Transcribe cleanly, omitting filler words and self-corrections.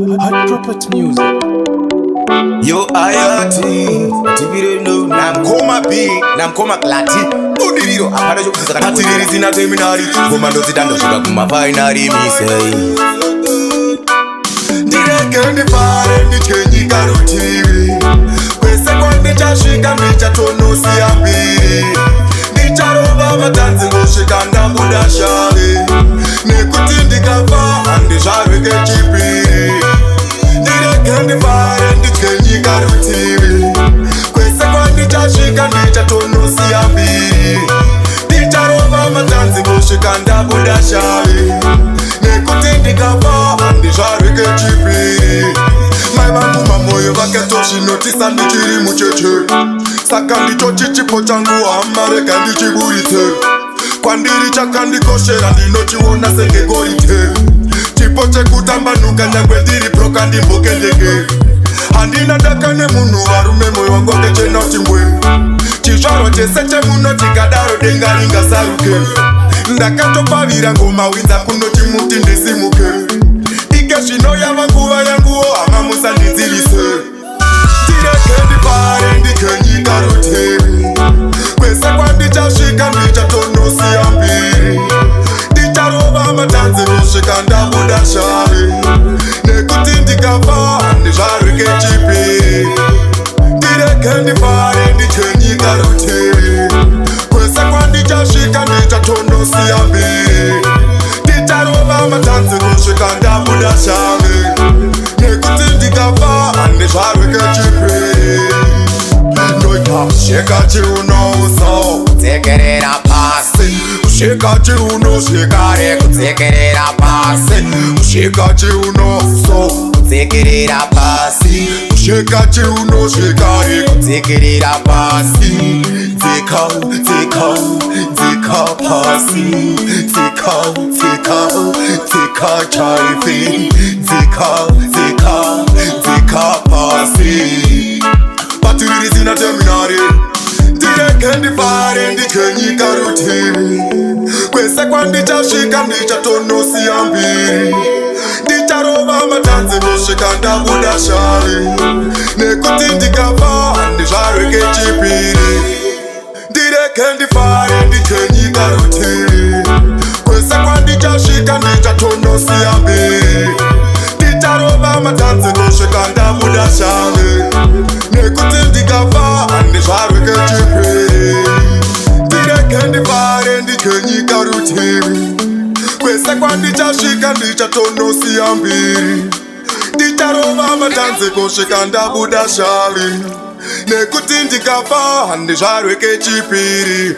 Hot Prophet Music. Yo AyaT, ativire no namkoma B, namkoma klati. Udiriro apara jokuza katiriri zina criminary. Komando zidando shika kuma finary mi say. Ndirege Ndifare ndichenyi karutivi. Kwese kwa ndichashika ndichatonosi ambiri. Ndicharova matanzi ngoshika ndabuda shari. Nekuti ndikafa andizvarweke chipiri. Ndirege Ndifare ndichenyi karutivi. Kwese kwa ndichashika ndichatonosi ambiri. Ndicharova matanzi ngoshika ndabuda shari. Nekuti ndikafa andizvarweke chipiri. Mai vangu mamoyo vaketoshinotisisa ndichiri mucheche. Saka ndicho chichipo changu amareka ndichiburite. Kwandiri chakandikoshera ndinochiona sengegorite. Chipo chekutambanuka nyangwe ndiri broka ndimbokendeke. Handina daka nemunhu varume moyo wangu ndechena chimbwe. Chizvaro chese chemuno chikadaro denga ringasaruke. Ndakatopavira ngoma widza kunoti muti ndisimuke. Ike zvino yava nguva yanguwo hama musandidzivise. Ndirege Ndifare ndikenyika rutivi. Kwese kwandichasvika ndichatonosiya mbiri. Ndicharova matanzi kusvika ndabuda shari. Nekuti ndikafa ndizvarweke chipiri. Ndirege Ndifare ndikenyika rutivi. Kwese kwandichasvika ndichatonosiya mbiri. Ndicharova matanzi kusvika ndabuda shari. Nekuti ndikafa ndizvarweke chipiri. Sheka chiuno uso kudzekerera pasi. Sheka chiuno shekare kudzekerera pasi. Sheka chiuno uso kudzekerera pasi. Sheka chiuno shekare kudzekerera pasi. Dzeka pasi. Dzeka chaifi. Dzeka pasi. Patiriri zina criminary. Ndirege Ndifare ndikenyika rutivi. Kwese kwandichasvika ndichatonosiya mbiri. Ndicharova matanzi kusvika ndabuda shari. Nekuti ndikafa ndizvarweke chipiri. Ndirege Ndifare ndikenyika rutivi. Kwese kwandichasvika ndichatonosiya mbiri. Ndicharova matanzi kusvika ndabuda shari. Nekuti ndikafa ndizvarweke chipiri. Ndirege Ndifare ndikenyika rutivi. Kwese kwandichasvika ndichatonosiya mbiri. Ndicharova matanzi kusvika ndabuda shari. Nekuti ndikafa ndizvarweke chipiri.